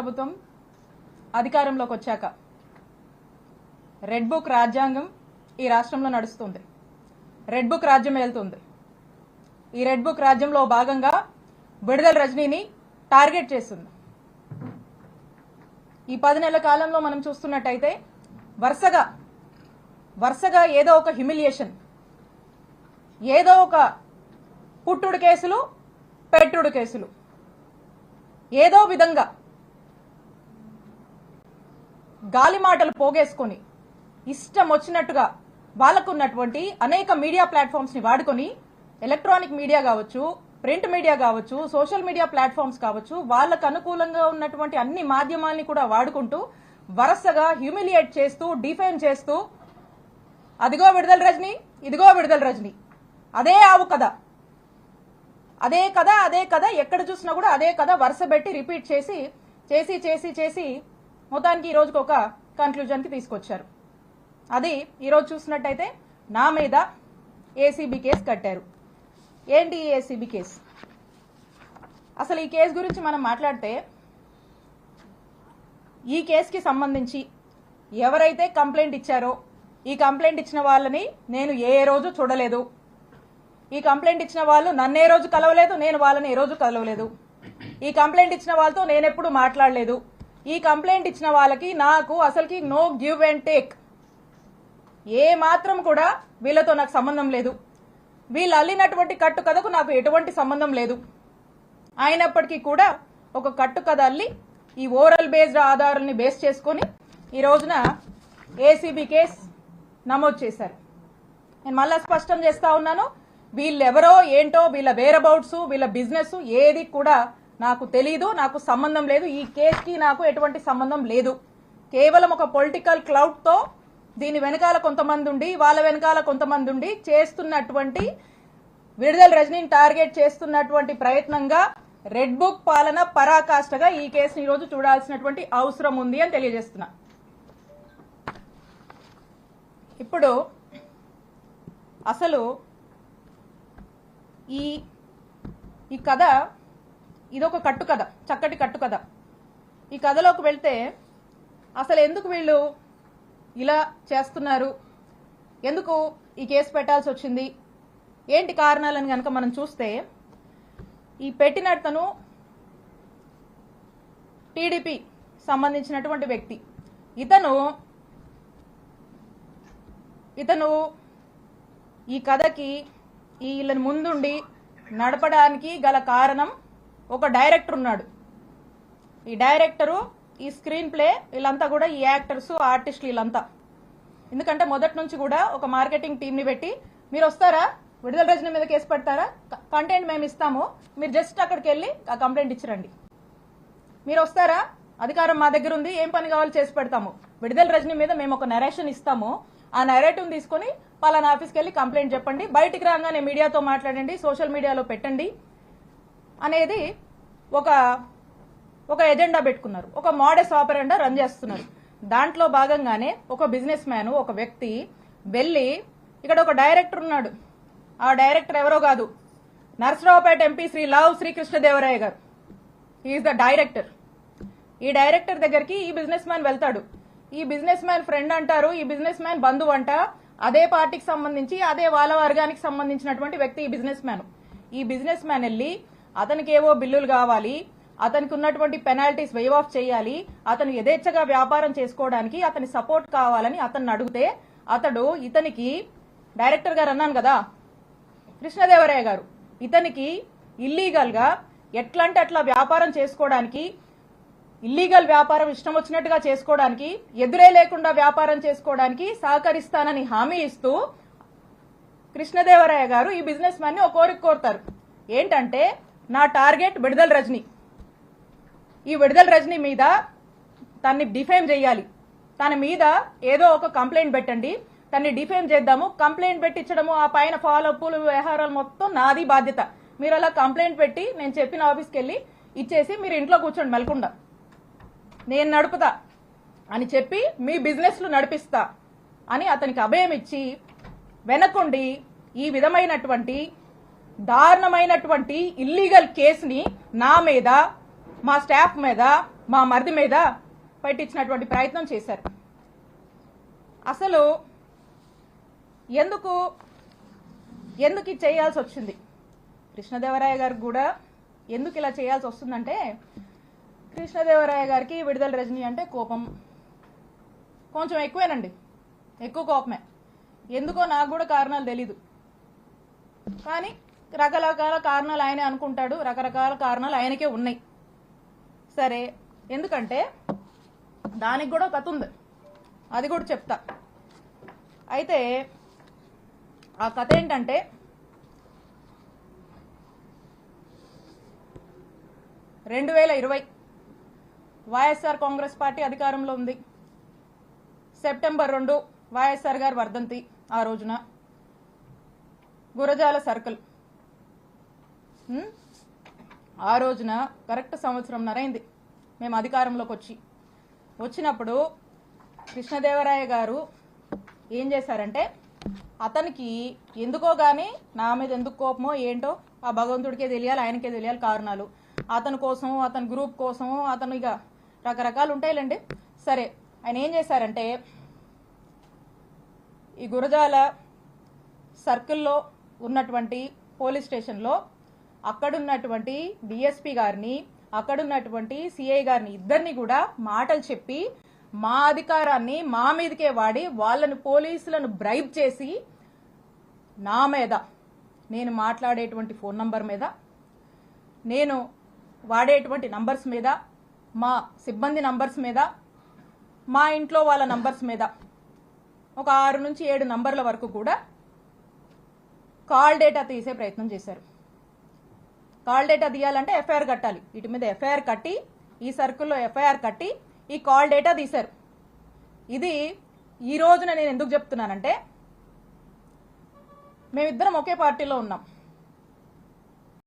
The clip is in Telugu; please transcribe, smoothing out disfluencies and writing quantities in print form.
ప్రభుత్వం అధికారంలోకి వచ్చాక రెడ్ బుక్ రాజ్యాంగం ఈ రాష్ట్రంలో నడుస్తుంది. రెడ్ బుక్ రాజ్యం వెళ్తుంది. ఈ రెడ్ బుక్ రాజ్యంలో భాగంగా విడుదల రజనీని టార్గెట్ చేస్తుంది. ఈ 10 నెలల కాలంలో మనం చూస్తున్నట్టయితే వరుసగా ఏదో ఒక హ్యూమిలియేషన్, ఏదో ఒక పుట్టుడు కేసులు, పెట్టుడు కేసులు, ఏదో విధంగా గాలి మాటలు పోగేసుకొని ఇష్టం వచ్చినట్టుగా వాళ్ళకున్నటువంటి అనేక మీడియా ప్లాట్ఫామ్స్ ని వాడుకొని, ఎలక్ట్రానిక్ మీడియా కావచ్చు, ప్రింట్ మీడియా కావచ్చు, సోషల్ మీడియా ప్లాట్ఫామ్స్ కావచ్చు, వాళ్ళకు అనుకూలంగా ఉన్నటువంటి అన్ని మాధ్యమాల్ని కూడా వాడుకుంటూ వరుసగా హ్యూమిలియేట్ చేస్తూ, డిఫేమ్ చేస్తూ, అదిగో విడుదల రజనీ, ఇదిగో విడుదల రజనీ, అదే ఆవు కథ, అదే కథ, అదే కథ, ఎక్కడ చూసినా కూడా అదే కథ వరుస పెట్టి రిపీట్ చేసి చేసి చేసి చేసి మొత్తానికి ఈ రోజుకి ఒక కన్క్లూజన్ కి తీసుకొచ్చారు. అది ఈరోజు చూసినట్టయితే నా మీద ఏసీబీ కేసు కట్టారు. ఏంటి ఈ ఏసీబీ కేసు? అసలు ఈ కేసు గురించి మనం మాట్లాడితే, ఈ కేసుకి సంబంధించి ఎవరైతే కంప్లైంట్ ఇచ్చారో, ఈ కంప్లైంట్ ఇచ్చిన వాళ్ళని నేను ఏ రోజు చూడలేదు. ఈ కంప్లైంట్ ఇచ్చిన వాళ్ళు నన్ను ఏ రోజు కలవలేదు, నేను వాళ్ళని ఏ రోజు కలవలేదు. ఈ కంప్లైంట్ ఇచ్చిన వాళ్ళతో నేను ఎప్పుడు మాట్లాడలేదు. ఈ కంప్లైంట్ ఇచ్చిన వాళ్ళకి నాకు అసలుకి నో గివ్ అండ్ టేక్, ఏ మాత్రం కూడా వీళ్ళతో నాకు సంబంధం లేదు. వీళ్ళు అల్లినటువంటి కట్టు కథకు నాకు ఎటువంటి సంబంధం లేదు. అయినప్పటికీ కూడా ఒక కట్టు కథ అల్లి ఈ ఓరల్ బేస్డ్ ఆధారాలని బేస్ చేసుకుని ఈ రోజున ఏసీబీ కేసు నమోదు చేశారు. నేను మళ్ళా స్పష్టం చేస్తా ఉన్నాను, వీళ్ళెవరో ఏంటో, వీళ్ళ వేరబౌట్స్, వీళ్ళ బిజినెస్ ఏది కూడా నాకు తెలీదు, నాకు సంబంధం లేదు. ఈ కేసుకి నాకు ఎటువంటి సంబంధం లేదు. కేవలం ఒక పొలిటికల్ క్లౌడ్ తో దీని వెనకాల కొంతమంది ఉండి, వాళ్ళ వెనకాల కొంతమంది ఉండి చేస్తున్నటువంటి, విడుదల రజనీని టార్గెట్ చేస్తున్నటువంటి ప్రయత్నంగా రెడ్ బుక్ పాలన పరాకాష్ఠగా ఈ కేసుని ఈరోజు చూడాల్సినటువంటి అవసరం ఉంది అని తెలియజేస్తున్నా. ఇప్పుడు అసలు ఈ కథ ఇదొక కట్టు కథ, చక్కటి కట్టు కథ. ఈ కథలోకి వెళ్తే అసలు ఎందుకు వీళ్ళు ఇలా చేస్తున్నారు, ఎందుకు ఈ కేసు పెట్టాల్సి వచ్చింది, ఏంటి కారణాలని కనుక మనం చూస్తే, ఈ పెట్టినతను టీడీపీ సంబంధించినటువంటి వ్యక్తి. ఇతను ఈ కథకి వీళ్ళని ముందుండి నడపడానికి గల కారణం ఒక డైరెక్టర్ ఉన్నాడు. ఈ డైరెక్టరు, ఈ స్క్రీన్ ప్లే, వీళ్ళంతా కూడా ఈ యాక్టర్స్, ఆర్టిస్టులు వీళ్ళంతా. ఎందుకంటే మొదటి నుంచి కూడా ఒక మార్కెటింగ్ టీంని పెట్టి, మీరు వస్తారా, విడుదల రజనీ మీద కేసు పెడతారా, కంటెంట్ మేము ఇస్తాము, మీరు జస్ట్ అక్కడికి వెళ్ళి ఆ కంప్లైంట్ ఇచ్చిరండి, మీరు వస్తారా, అధికారం మా దగ్గర ఉంది, ఏం పని కావాలో చేసి పెడతాము, విడుదల రజనీ మీద మేము ఒక నరేషన్ ఇస్తాము, ఆ నరేటివ్ తీసుకుని పలానా ఆఫీస్కి వెళ్ళి కంప్లైంట్ చెప్పండి, బయటికి రాగానే మీడియాతో మాట్లాడండి, సోషల్ మీడియాలో పెట్టండి అనేది ఒక ఎజెండా పెట్టుకున్నారు. ఒక మోడస్ ఆపరెండా రన్ చేస్తున్నారు. దాంట్లో భాగంగానే ఒక బిజినెస్ మ్యాన్, ఒక వ్యక్తి వెళ్ళి, ఇక్కడ ఒక డైరెక్టర్ ఉన్నాడు, ఆ డైరెక్టర్ ఎవరో కాదు, నరసరావుపేట ఎంపీ శ్రీ లావు శ్రీకృష్ణదేవరాయ గారు. Is the director. ఈ డైరెక్టర్ దగ్గరికి ఈ బిజినెస్ మ్యాన్ వెళ్తాడు. ఈ బిజినెస్ మ్యాన్ ఫ్రెండ్ అంటారు, ఈ బిజినెస్ మ్యాన్ బంధువు అంట, అదే పార్టీకి సంబంధించి, అదే వాళ్ళ వర్గానికి సంబంధించినటువంటి వ్యక్తి ఈ బిజినెస్ మ్యాన్. ఈ బిజినెస్ మ్యాన్ వెళ్ళి అతనికి ఏవో బిల్లులు కావాలి, అతనికి ఉన్నటువంటి పెనాల్టీస్ వేవ్ ఆఫ్ చేయాలి, అతను యథేచ్ఛగా వ్యాపారం చేసుకోవడానికి అతని సపోర్ట్ కావాలని అతన్ని అడిగితే, ఇతనికి డైరెక్టర్ గారు అన్నాను కదా, కృష్ణదేవరాయ గారు, ఇతనికి ఇల్లీగల్ గా ఎట్లంటే అట్లా వ్యాపారం చేసుకోవడానికి, ఇల్లీగల్ వ్యాపారం ఇష్టం వచ్చినట్టుగా చేసుకోవడానికి, ఎదురే లేకుండా వ్యాపారం చేసుకోవడానికి సహకరిస్తానని హామీ ఇస్తూ కృష్ణదేవరాయ గారు ఈ బిజినెస్ మ్యాన్ ని ఒక కోరిక కోరుతారు. ఏంటంటే, నా టార్గెట్ విడుదల రజనీ, ఈ విడుదల రజనీ మీద తన్ని డిఫేమ్ చేయాలి, తన మీద ఏదో ఒక కంప్లైంట్ పెట్టండి, తన్ని డిఫేమ్ చేద్దాము, కంప్లైంట్ పెట్టించడము, ఆ పైన ఫాలోఅప్లు వ్యవహారాలు మొత్తం నాది బాధ్యత, మీరు అలా కంప్లైంట్ పెట్టి నేను చెప్పిన ఆఫీస్కి వెళ్ళి ఇచ్చేసి మీరు ఇంట్లో కూర్చోండి మెలకుండా, నేను నడుపుతా అని చెప్పి మీ బిజినెస్లు నడిపిస్తా అని అతనికి అభయం ఇచ్చి వెనకుండి ఈ విధమైనటువంటి దారుణమైనటువంటి ఇల్లీగల్ కేసుని నా మీద, మా స్టాఫ్ మీద, మా మరిది మీద పెట్టించినటువంటి ప్రయత్నం చేశారు. అసలు ఎందుకు ఇది చేయాల్సి వచ్చింది? కృష్ణదేవరాయ గారికి కూడా ఎందుకు ఇలా చేయాల్సి వస్తుందంటే, కృష్ణదేవరాయ గారికి విడుదల రజనీ అంటే కోపం కొంచెం ఎక్కువేనండి, ఎక్కువ కోపమే. ఎందుకో నాకు కూడా కారణాలు తెలీదు, కానీ రకరకాల కారణాలు ఆయనే అనుకుంటాడు, రకరకాల కారణాలు ఆయనకే ఉన్నాయి. సరే, ఎందుకంటే దానికి కూడా కథ ఉంది, అది కూడా చెప్తా. అయితే ఆ కథ ఏంటంటే, వైఎస్ఆర్ కాంగ్రెస్ పార్టీ అధికారంలో ఉంది. సెప్టెంబర్ 2 వైఎస్ఆర్ గారి వర్ధంతి. ఆ రోజున గురజాల సర్కిల్, ఆ రోజున కరెక్ట్ సంవత్సరంన్నర అయింది మేము అధికారంలోకి వచ్చినప్పుడు కృష్ణదేవరాయ గారు ఏం చేశారంటే, అతనికి ఎందుకో గానీ నా మీద ఎందుకు కోపమో ఏంటో ఆ భగవంతుడికే తెలియాలి, ఆయనకే తెలియాలి కారణాలు. అతని కోసం, అతని గ్రూప్ కోసం, అతను ఇక రకరకాలు ఉంటాయిలేండి. సరే, ఆయన ఏం చేశారంటే, ఈ గురజాల సర్కిల్లో ఉన్నటువంటి పోలీస్ స్టేషన్లో అక్కడున్నటువంటి డిఎస్పీ గారిని, అక్కడున్నటువంటి సిఐ గారిని, ఇద్దరిని కూడా మాటలు చెప్పి మా అధికారాన్ని మా మీదకే వాడి వాళ్ళని, పోలీసులను బ్రైబ్ చేసి నా మీద, నేను మాట్లాడేటువంటి ఫోన్ నంబర్ మీద, నేను వాడేటువంటి నంబర్స్ మీద, మా సిబ్బంది నంబర్స్ మీద, మా ఇంట్లో వాళ్ళ నంబర్స్ మీద ఒక 6 నుంచి 7 నంబర్ల వరకు కూడా కాల్ డేటా తీసే ప్రయత్నం చేశారు. కాల్ డేటా తీయాలంటే ఎఫ్ఐఆర్ కట్టాలి. వీటి మీద ఎఫ్ఐఆర్ కట్టి, ఈ సర్కిల్లో ఎఫ్ఐఆర్ కట్టి ఈ కాల్ డేటా తీశారు. ఇది ఈ రోజున నేను ఎందుకు చెప్తున్నానంటే, మేమిద్దరం ఒకే పార్టీలో ఉన్నాం.